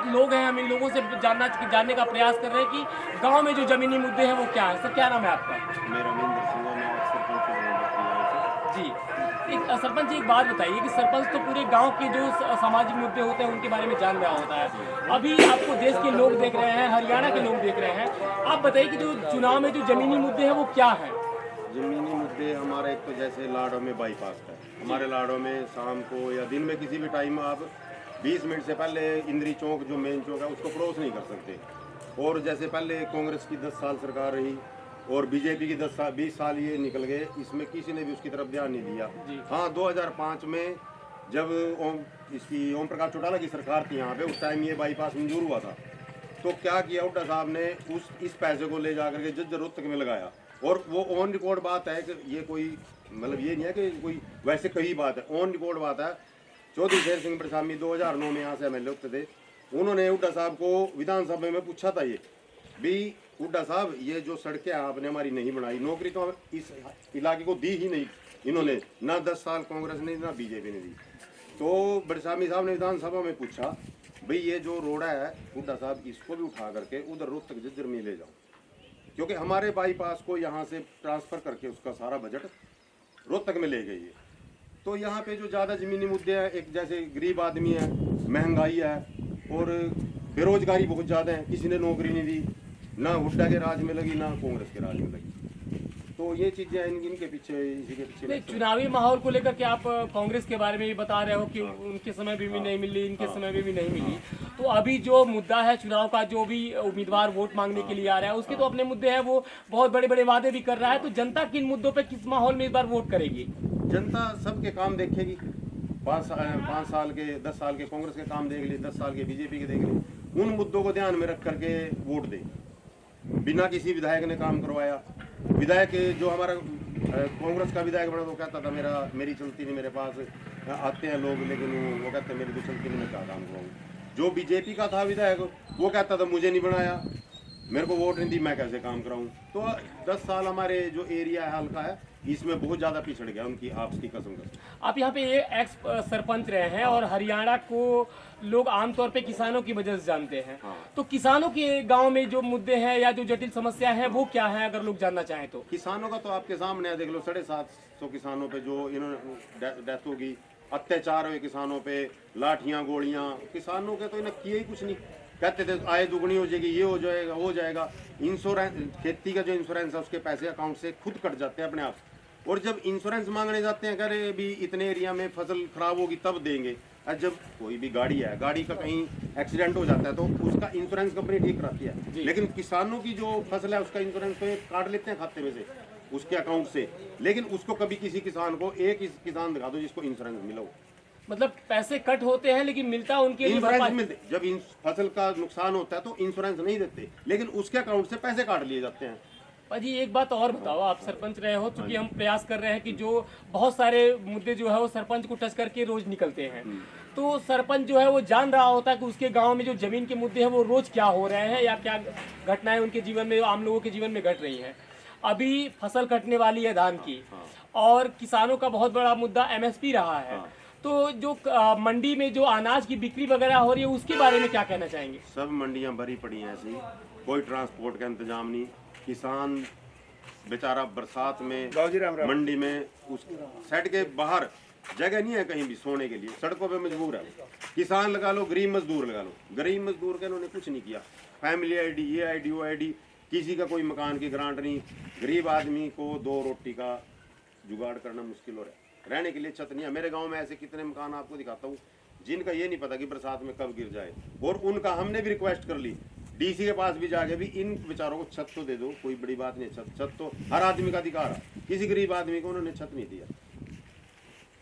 साथ लोग हैं, हम इन लोगों से जानने का प्रयास कर रहे हैं कि गांव में जो जमीनी मुद्दे हैं वो क्या है। सर क्या नाम है आपका? मेरा महेंद्र सिंह है, मैं सरपंच हूँ जी, एक सरपंच जी एक बात बताइए कि सरपंच तो पूरे गांव के जो सामाजिक मुद्दे होते हैं उनके बारे में जान रहा होता है। अभी आपको देश के लोग देख रहे हैं, हरियाणा के लोग देख रहे हैं, आप बताइए कि जो चुनाव में जो जमीनी मुद्दे हैं वो क्या है? जमीनी मुद्दे हमारा एक तो जैसे लाड़ों में बाईपास है। हमारे लाड़ों में शाम को या दिन में किसी भी टाइम आप 20 मिनट से पहले इंद्री चौक जो मेन चौक है उसको क्रॉस नहीं कर सकते। और जैसे पहले कांग्रेस की 10 साल सरकार रही और बीजेपी की 20 साल ये निकल गए, इसमें किसी ने भी उसकी तरफ ध्यान नहीं दिया। हाँ, 2005 में जब ओम प्रकाश चौटाला की सरकार थी यहाँ पे, उस टाइम ये बाईपास मंजूर हुआ था। तो क्या किया हुड्डा साहब ने, इस पैसे को ले जाकर के जिस जरूरत तक में लगाया। और वो ऑन रिकॉर्ड बात है कि ये कोई मतलब ये नहीं है कि कोई वैसे कही बात है, ऑन रिकॉर्ड बात है। चौधरी शेर सिंह बड़सामी 2009 में यहाँ से एमएलए होते थे, उन्होंने हुड्डा साहब को विधानसभा में पूछा था ये भी, हुड्डा साहब ये जो सड़कें आपने हमारी नहीं बनाई, नौकरी तो इस इलाके को दी ही नहीं इन्होंने, ना 10 साल कांग्रेस ने ना बीजेपी ने दी। तो बड़सामी साहब ने विधानसभा में पूछा भाई ये जो रोड है हुड्डा साहब इसको भी उठा करके उधर रोहतक झज्जर में ले जाओ, क्योंकि हमारे बाईपास को यहाँ से ट्रांसफ़र करके उसका सारा बजट रोहतक में ले गई है। तो यहाँ पे जो ज़्यादा ज़मीनी मुद्दे हैं, एक जैसे गरीब आदमी है, महंगाई है और बेरोजगारी बहुत ज़्यादा है, किसी ने नौकरी नहीं दी, ना हुड्डा के राज में लगी ना कांग्रेस के राज में लगी। तो ये चीज़ें इनके पीछे, इसी के पीछे। चुनावी माहौल को लेकर के आप कांग्रेस के बारे में भी बता रहे हो कि उनके समय भी नहीं मिली, इनके समय में भी नहीं मिली। तो अभी जो मुद्दा है चुनाव का, जो भी उम्मीदवार वोट मांगने के लिए आ रहा है उसके तो अपने मुद्दे हैं, वो बहुत बड़े बड़े वादे भी कर रहा है। तो जनता किन मुद्दों पे किस माहौल में इस बार वोट करेगी? जनता सबके काम देखेगी। 5 साल के 10 साल के कांग्रेस के काम देख ली, 10 साल के बीजेपी के देख ली, उन मुद्दों को ध्यान में रख करके वोट दे। बिना किसी विधायक ने काम करवाया, विधायक जो हमारा कांग्रेस का विधायक बना तो कहता था मेरी चलती नहीं, मेरे पास आते हैं लोग लेकिन वो कहते हैं मेरी तो चलती नहीं, मैं क्या काम करूँगा। जो बीजेपी का था विधायक वो कहता था मुझे नहीं बनाया, मेरे को वोट नहीं दी, मैं कैसे काम कराऊं। तो 10 साल हमारे जो एरिया है हल्का है, इसमें बहुत ज़्यादा पिछड़ गया उनकी आपसी कसम। आप यहाँ पे एक्स सरपंच रहे हैं और हरियाणा को लोग आमतौर पे किसानों की वजह से जानते हैं। तो किसानों के गांव में जो मुद्दे हैं या जो जटिल समस्या है वो क्या है, अगर लोग जानना चाहें तो? किसानों का तो आपके सामने है, देख लो 750 किसानों पे जो इन्होंने डेथ होगी, अत्याचार हुए किसानों पे, लाठियाँ गोलियाँ, किसानों के तो इन्हें किए ही कुछ नहीं। कहते थे आय दुगनी हो जाएगी, ये हो जाएगा, वो हो जाएगा। इंश्योरेंस, खेती का जो इंश्योरेंस है उसके पैसे अकाउंट से खुद कट जाते हैं अपने आप। और जब इंश्योरेंस मांगने जाते हैं, कह रहे भी इतने एरिया में फसल खराब होगी तब देंगे। और जब कोई भी गाड़ी है, गाड़ी का कहीं एक्सीडेंट हो जाता है तो उसका इंश्योरेंस कंपनी ठीक कराती है, लेकिन किसानों की जो फसल है उसका इंश्योरेंस तो काट लेते हैं खाते में से, उसके अकाउंट से। लेकिन उसको कभी किसी किसान को एक किसान दिखा दो जिसको इंश्योरेंस मिला हो। मतलब पैसे कट होते हैं लेकिन मिलता उनके लिए इंश्योरेंस मिलते, जब फसल का नुकसान होता है तो इंश्योरेंस नहीं देते, लेकिन उसके अकाउंट से पैसे काट लिए जाते हैं। जी एक बात और बताओ, आप सरपंच रहे हो, क्योंकि हम प्रयास कर रहे हैं कि जो बहुत सारे मुद्दे जो है वो सरपंच को टच करके रोज निकलते हैं। तो सरपंच जो है वो जान रहा होता है कि उसके गांव में जो जमीन के मुद्दे हैं वो रोज क्या हो रहे हैं या क्या घटनाएं उनके जीवन में, आम लोगों के जीवन में घट रही हैं। अभी फसल कटने वाली है धान की, और किसानों का बहुत बड़ा मुद्दा एमएसपी रहा है। तो जो मंडी में जो अनाज की बिक्री वगैरह हो रही है उसके बारे में क्या कहना चाहेंगे? सब मंडियां भरी पड़ी हैं ऐसी, कोई ट्रांसपोर्ट का इंतजाम नहीं। किसान बेचारा बरसात में मंडी में उस सेट के बाहर जगह नहीं है कहीं भी सोने के लिए, सड़कों पे मजबूर है। किसान लगा लो, गरीब मजदूर लगा लो, गरीब मजदूर का इन्होंने कुछ नहीं किया। फैमिली आईडी, ये आईडी, वो आईडी, किसी का कोई मकान की ग्रांट नहीं। गरीब आदमी को 2 रोटी का जुगाड़ करना मुश्किल हो रहा है, रहने के लिए छत नहीं है। मेरे गांव में ऐसे कितने मकान आपको दिखाता हूँ जिनका ये नहीं पता कि बरसात में कब गिर जाए, और उनका हमने भी रिक्वेस्ट कर ली डीसी के पास भी जाके भी इन बेचारों को छत तो दे दो, कोई बड़ी बात नहीं। छत तो हर आदमी का अधिकार है, किसी गरीब आदमी को उन्होंने छत नहीं दिया।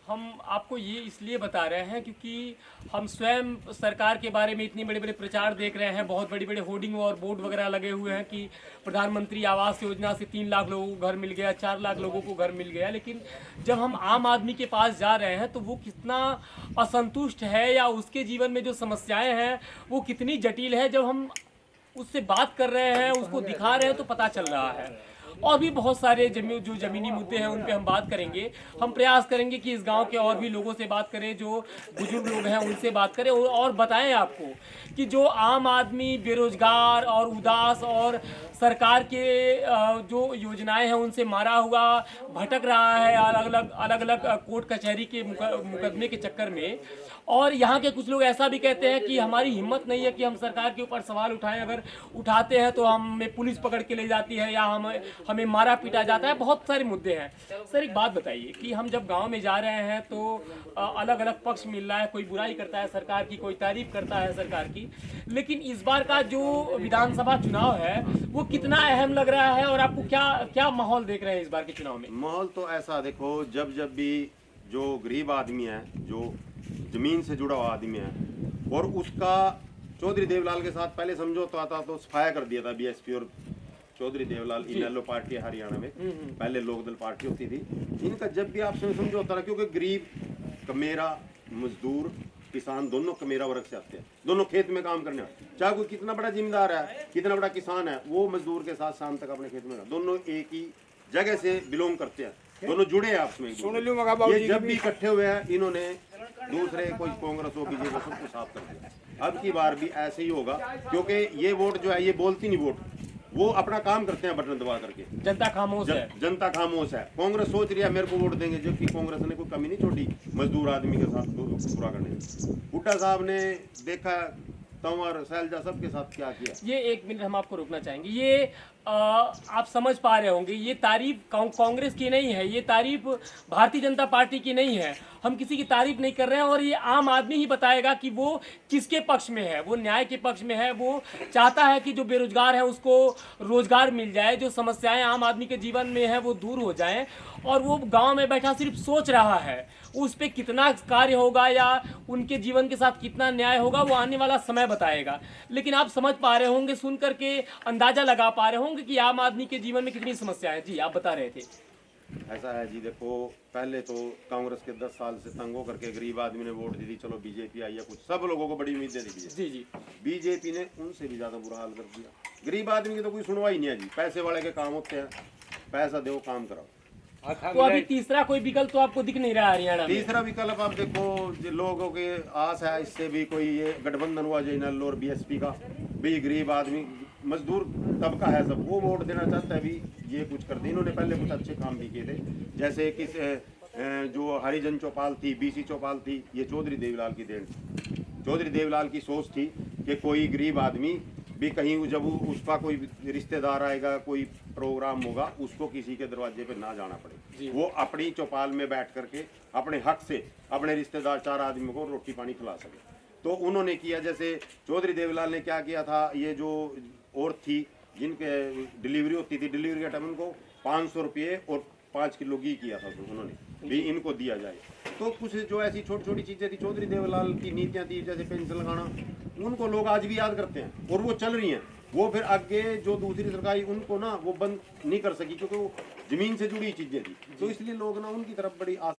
हम आपको ये इसलिए बता रहे हैं क्योंकि हम स्वयं सरकार के बारे में इतनी बड़े बड़े प्रचार देख रहे हैं, बहुत बड़े बड़े होर्डिंग और बोर्ड वगैरह लगे हुए हैं कि प्रधानमंत्री आवास योजना से 3 लाख लोगों को घर मिल गया, 4 लाख लोगों को घर मिल गया। लेकिन जब हम आम आदमी के पास जा रहे हैं तो वो कितना असंतुष्ट है या उसके जीवन में जो समस्याएं हैं वो कितनी जटिल है, जब हम उससे बात कर रहे हैं, उसको दिखा रहे हैं तो पता चल रहा है। और भी बहुत सारे जो जमीनी मुद्दे हैं उन पे हम बात करेंगे। हम प्रयास करेंगे कि इस गांव के और भी लोगों से बात करें, जो बुजुर्ग लोग हैं उनसे बात करें और बताएं आपको कि जो आम आदमी बेरोजगार और उदास और सरकार के जो योजनाएं हैं उनसे मारा हुआ भटक रहा है अलग अलग कोर्ट कचहरी के मुकदमे के चक्कर में। और यहाँ के कुछ लोग ऐसा भी कहते हैं कि हमारी हिम्मत नहीं है कि हम सरकार के ऊपर सवाल उठाएं, अगर उठाते हैं तो हमें पुलिस पकड़ के ले जाती है या हमें मारा पीटा जाता है। बहुत सारे मुद्दे हैं। सर एक बात बताइए कि हम जब गांव में जा रहे हैं तो अलग अलग पक्ष मिल रहा है, कोई बुराई करता है सरकार की, कोई तारीफ करता है सरकार की, लेकिन इस बार का जो विधानसभा चुनाव है वो कितना अहम लग रहा है और आपको क्या क्या माहौल देख रहे हैं इस बार के चुनाव में? माहौल तो ऐसा देखो, जब भी जो गरीब आदमी है, जो जमीन से जुड़ा हुआ आदमी है, और उसका चौधरी देवलाल के साथ पहले समझौता था तो सफाया कर दिया था बीएसपी और चौधरी देवलाल इनेलो पार्टी हरियाणा में, पहले लोकदल पार्टी होती थी। इनका जब भी आपसे समझौता था, क्योंकि गरीब कमेरा मजदूर किसान दोनों कमेरा वर्ग से आते हैं, दोनों खेत में काम करने वाले, चाहे कोई कितना बड़ा जिम्मेदार है, कितना बड़ा किसान है, वो मजदूर के साथ शाम तक अपने खेत में, दोनों एक ही जगह से बिलोंग करते हैं, दोनों जुड़े हैं आपस में। ये जब भी इकट्ठे हुए हैं, इन्होंने दूसरे कोई कांग्रेस हो बीजेपी सबको साफ कर दिया। अब की बार भी ऐसे ही होगा, क्योंकि ये वोट जो है ये बोलती नहीं वोट, वो अपना काम करते हैं बटन दबा करके। जनता खामोश है, जनता खामोश है। कांग्रेस सोच रही है मेरे को वोट देंगे, जबकि कांग्रेस ने कोई कमी नहीं छोड़ी मजदूर आदमी के साथ पूरा करने में। हुड्डा साहब ने देखा तंवर शैलजा सबके साथ क्या किया। ये एक मिनट हम आपको रोकना चाहेंगे। ये आप समझ पा रहे होंगे, ये तारीफ कांग्रेस की नहीं है, ये तारीफ भारतीय जनता पार्टी की नहीं है। हम किसी की तारीफ नहीं कर रहे हैं और ये आम आदमी ही बताएगा कि वो किसके पक्ष में है। वो न्याय के पक्ष में है, वो चाहता है कि जो बेरोजगार है उसको रोजगार मिल जाए, जो समस्याएं आम आदमी के जीवन में है वो दूर हो जाएं, और वो गांव में बैठा सिर्फ सोच रहा है। उस पे कितना कार्य होगा या उनके जीवन के साथ कितना न्याय होगा वो आने वाला समय बताएगा। लेकिन आप समझ पा रहे होंगे, सुन करके अंदाजा लगा पा रहे होंगे कि आम आदमी के जीवन में कितनी समस्या है। जी आप बता रहे थे। ऐसा है जी, देखो पहले तो कांग्रेस के 10 साल से तंग होकर के गरीब आदमी ने वोट दी थी, चलो बीजेपी आई है, कुछ सब लोगों को बड़ी उम्मीदें थी। जी बीजेपी ने उनसे भी ज्यादा बुरा हाल कर दिया। गरीब आदमी की तो कोई सुनवाई नहीं है जी, पैसे वाले के काम होते हैं, पैसा दो काम कराओ। तो अभी तीसरा कोई विकल्प तो आपको दिख नहीं रहा हरियाणा में? तीसरा विकल्प आप देखो, जो लोगों के आस है इससे भी कोई ये गठबंधन हुआ जो इनेलो और बीएसपी का भी, गरीब आदमी मजदूर तबका है सब, वो वोट देना चाहता है। भी ये कुछ कर दे, इन्होंने पहले कुछ अच्छे काम भी किए थे, जैसे कि जो हरिजन चौपाल थी, बीसी चौपाल थी, ये चौधरी देवलाल की देन। चौधरी देवलाल की सोच थी कि कोई गरीब आदमी भी कहीं जब उसका कोई रिश्तेदार आएगा, कोई प्रोग्राम होगा, उसको किसी के दरवाजे पे ना जाना पड़े, वो अपनी चौपाल में बैठ करके अपने हक से अपने रिश्तेदार 4 आदमियों को रोटी पानी खिला सके। तो उन्होंने किया। जैसे चौधरी देवलाल ने क्या किया था, ये जो औरत थी जिनके डिलीवरी होती थी, डिलीवरी का टाइम उनको 500 रुपये और 5 किलो घी किया था, तो उन्होंने भी इनको दिया जाए। तो कुछ जो ऐसी छोटी छोटी चीज़ें थी, चौधरी देवलाल की नीतियाँ थी, जैसे पेंशन लगाना, उनको लोग आज भी याद करते हैं और वो चल रही हैं। वो फिर आगे जो दूसरी सरकारी उनको ना वो बंद नहीं कर सकी, क्योंकि वो जमीन से जुड़ी चीज़ें थी, तो इसलिए लोग ना उनकी तरफ बड़ी